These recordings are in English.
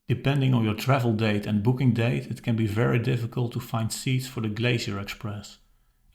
Depending on your travel date and booking date, it can be very difficult to find seats for the Glacier Express.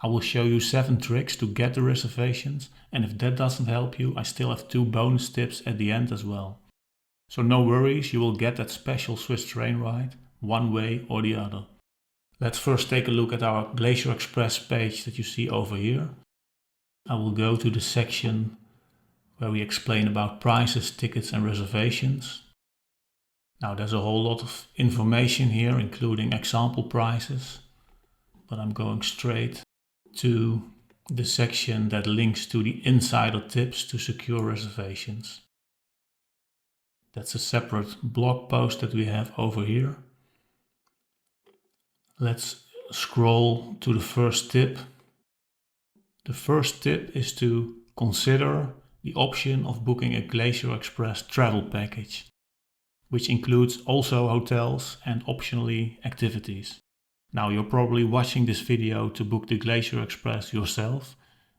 I will show you 7 tricks to get the reservations, and if that doesn't help you, I still have 2 bonus tips at the end as well. So no worries, you will get that special Swiss train ride, one way or the other. Let's first take a look at our Glacier Express page that you see over here. I will go to the section where we explain about prices, tickets and reservations. Now there's a whole lot of information here, including example prices, but I'm going straight to the section that links to the insider tips to secure reservations. That's a separate blog post that we have over here. Let's scroll to the first tip. The first tip is to consider the option of booking a Glacier Express travel package, which includes also hotels and optionally activities. Now you're probably watching this video to book the Glacier Express yourself,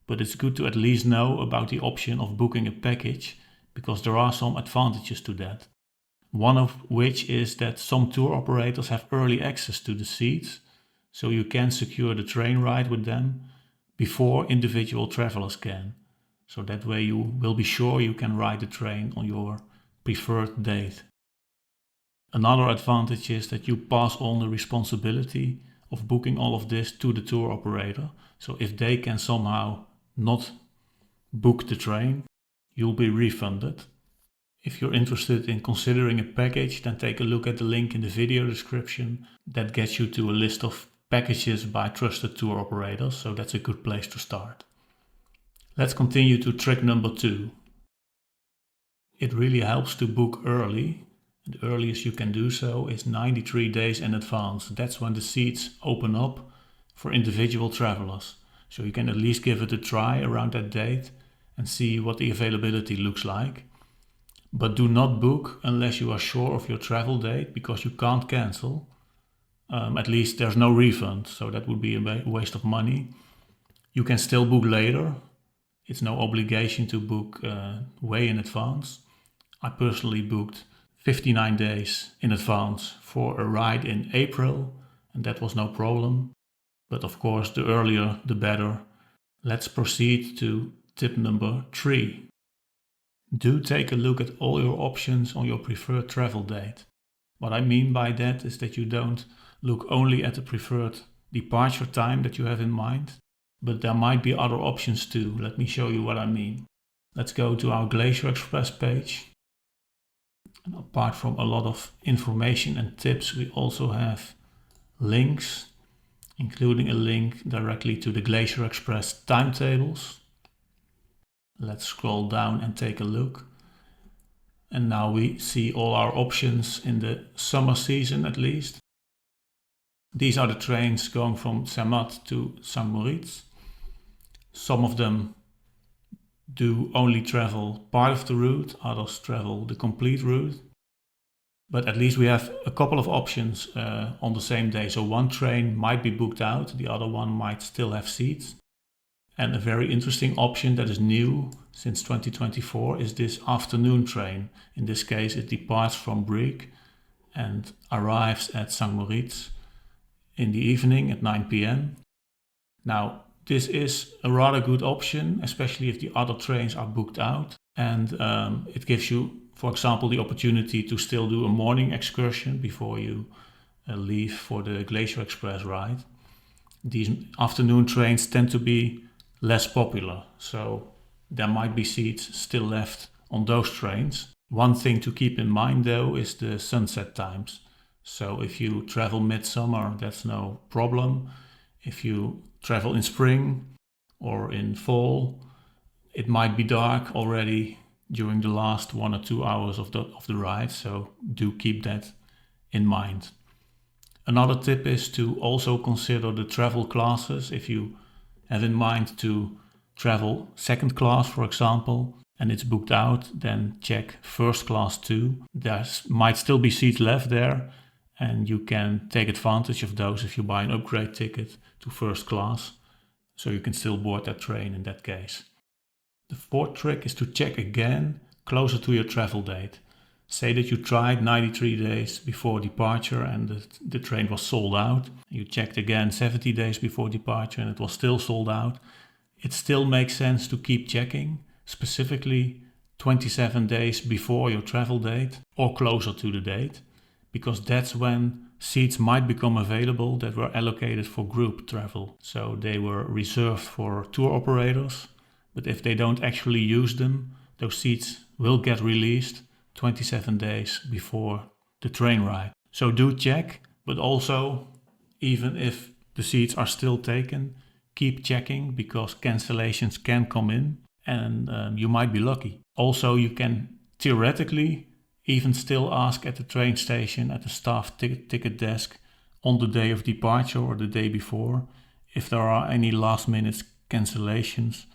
but it's good to at least know about the option of booking a package because there are some advantages to that. One of which is that some tour operators have early access to the seats, so you can secure the train ride with them before individual travelers can. So that way you will be sure you can ride the train on your preferred date. Another advantage is that you pass on the responsibility of booking all of this to the tour operator. So if they can somehow not book the train, you'll be refunded. If you're interested in considering a package, then take a look at the link in the video description. That gets you to a list of packages by trusted tour operators, so that's a good place to start. Let's continue to trick number 2. It really helps to book early. The earliest you can do so is 93 days in advance. That's when the seats open up for individual travelers. So you can at least give it a try around that date and see what the availability looks like. But do not book unless you are sure of your travel date, because you can't cancel. At least there's no refund, so that would be a waste of money. You can still book later. It's no obligation to book way in advance. I personally booked 59 days in advance for a ride in April, and that was no problem. But of course, the earlier the better. Let's proceed to tip number 3. Do take a look at all your options on your preferred travel date. What I mean by that is that you don't look only at the preferred departure time that you have in mind, but there might be other options too. Let me show you what I mean. Let's go to our Glacier Express page. And apart from a lot of information and tips, we also have links, including a link directly to the Glacier Express timetables. Let's scroll down and take a look. And now we see all our options in the summer season at least. These are the trains going from Zermatt to St. Moritz. Some of them do only travel part of the route, others travel the complete route. But at least we have a couple of options on the same day. So one train might be booked out, the other one might still have seats. And a very interesting option that is new since 2024 is this afternoon train. In this case, it departs from Brieg and arrives at St. Moritz in the evening at 9 p.m. Now, this is a rather good option, especially if the other trains are booked out. And it gives you, for example, the opportunity to still do a morning excursion before you leave for the Glacier Express ride. These afternoon trains tend to be less popular, so there might be seats still left on those trains. One thing to keep in mind though is the sunset times. So if you travel midsummer, that's no problem. If you travel in spring or in fall, it might be dark already during the last 1 or 2 hours of the ride, so do keep that in mind. Another tip is to also consider the travel classes. If you have in mind to travel second class, for example, and it's booked out, then check first class too. There might still be seats left there, and you can take advantage of those if you buy an upgrade ticket to first class. So you can still board that train in that case. The fourth trick is to check again closer to your travel date. Say that you tried 93 days before departure and the train was sold out. You checked again 70 days before departure and it was still sold out. It still makes sense to keep checking, specifically 27 days before your travel date or closer to the date, because that's when seats might become available that were allocated for group travel. So they were reserved for tour operators, but if they don't actually use them, those seats will get released 27 days before the train ride. So do check, but also, even if the seats are still taken, keep checking because cancellations can come in and you might be lucky. Also, you can theoretically even still ask at the train station at the staff ticket desk on the day of departure or the day before if there are any last minute cancellations,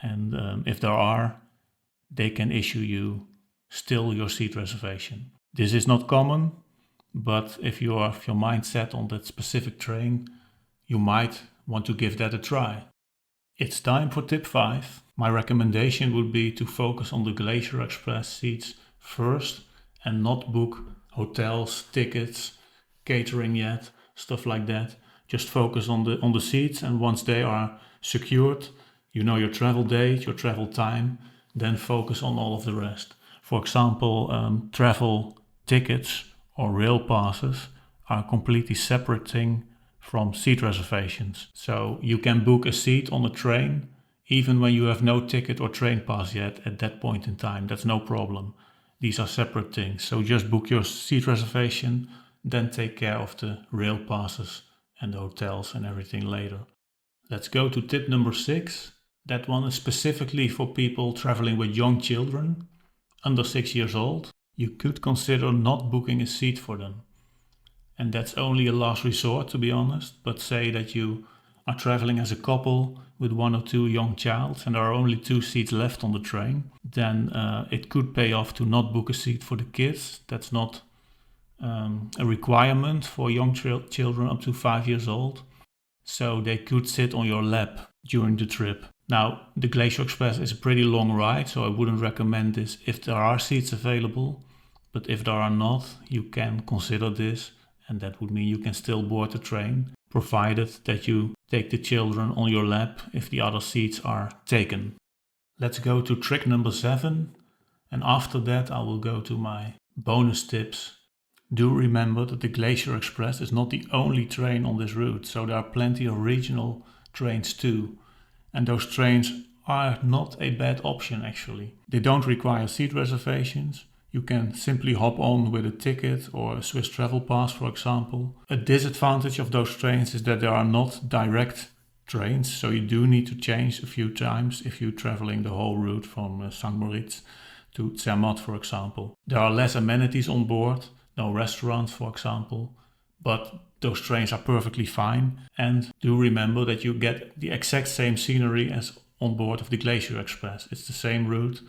and if there are, they can issue you still your seat reservation. This is not common, but if you have your mind set on that specific train, you might want to give that a try. It's time for tip 5. My recommendation would be to focus on the Glacier Express seats first and not book hotels, tickets, catering yet, stuff like that. Just focus on the seats, and once they are secured, you know your travel date, your travel time, then focus on all of the rest. For example, travel tickets or rail passes are a completely separate thing from seat reservations. So you can book a seat on a train even when you have no ticket or train pass yet at that point in time. That's no problem. These are separate things. So just book your seat reservation, then take care of the rail passes and the hotels and everything later. Let's go to tip number 6. That one is specifically for people traveling with young children under 6 years old. You could consider not booking a seat for them. And that's only a last resort, to be honest. But say that you are traveling as a couple with 1 or 2 young childs and there are only 2 seats left on the train, then it could pay off to not book a seat for the kids. That's not a requirement for young children up to 5 years old. So they could sit on your lap during the trip. Now, the Glacier Express is a pretty long ride, so I wouldn't recommend this if there are seats available. But if there are not, you can consider this, and that would mean you can still board the train, provided that you take the children on your lap if the other seats are taken. Let's go to trick number 7, and after that I will go to my bonus tips. Do remember that the Glacier Express is not the only train on this route, so there are plenty of regional trains too. And those trains are not a bad option actually. They don't require seat reservations. You can simply hop on with a ticket or a Swiss travel pass, for example. A disadvantage of those trains is that they are not direct trains, so you do need to change a few times if you're traveling the whole route from St. Moritz to Zermatt, for example. There are less amenities on board, no restaurants, for example, but those trains are perfectly fine. And do remember that you get the exact same scenery as on board of the Glacier Express. It's the same route,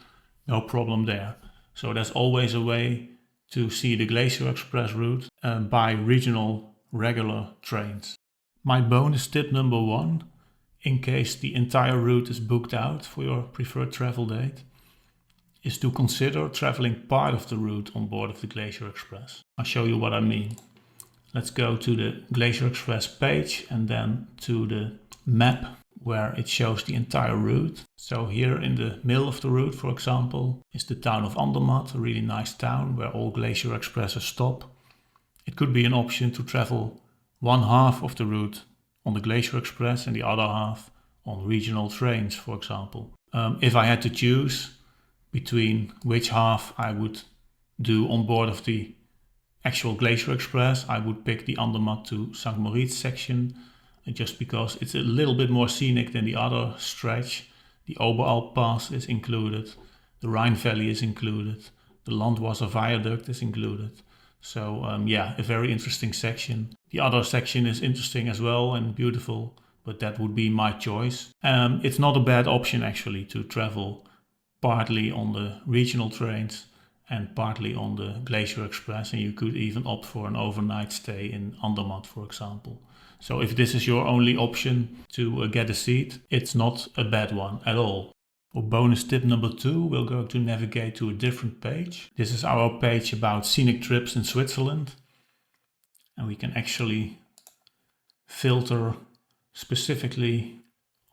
no problem there. So there's always a way to see the Glacier Express route by regional regular trains. My bonus tip number 1, in case the entire route is booked out for your preferred travel date, is to consider traveling part of the route on board of the Glacier Express. I'll show you what I mean. Let's go to the Glacier Express page and then to the map where it shows the entire route. So here in the middle of the route, for example, is the town of Andermatt, a really nice town where all Glacier Expresses stop. It could be an option to travel one half of the route on the Glacier Express and the other half on regional trains, for example. If I had to choose between which half I would do on board of the actual Glacier Express, I would pick the Andermatt to St. Moritz section, just because it's a little bit more scenic than the other stretch. The Oberalp Pass is included, the Rhine Valley is included, the Landwasser Viaduct is included. So a very interesting section. The other section is interesting as well and beautiful, but that would be my choice. It's not a bad option actually to travel partly on the regional trains and partly on the Glacier Express, and you could even opt for an overnight stay in Andermatt, for example. So if this is your only option to get a seat, it's not a bad one at all. For bonus tip number 2, we're going to navigate to a different page. This is our page about scenic trips in Switzerland. And we can actually filter specifically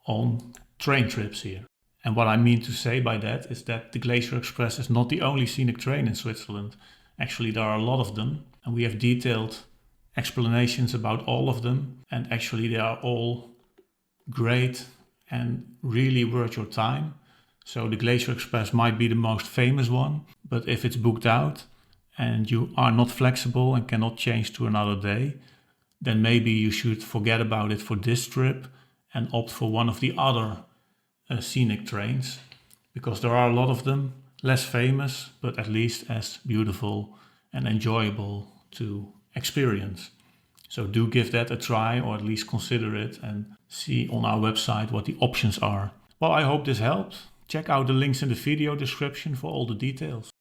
on train trips here. And what I mean to say by that is that the Glacier Express is not the only scenic train in Switzerland. Actually, there are a lot of them, and we have detailed explanations about all of them. And actually, they are all great and really worth your time. So the Glacier Express might be the most famous one, but if it's booked out and you are not flexible and cannot change to another day, then maybe you should forget about it for this trip and opt for one of the other scenic trains, because there are a lot of them, less famous, but at least as beautiful and enjoyable to experience. So do give that a try, or at least consider it, and see on our website what the options are. Well, I hope this helped. Check out the links in the video description for all the details.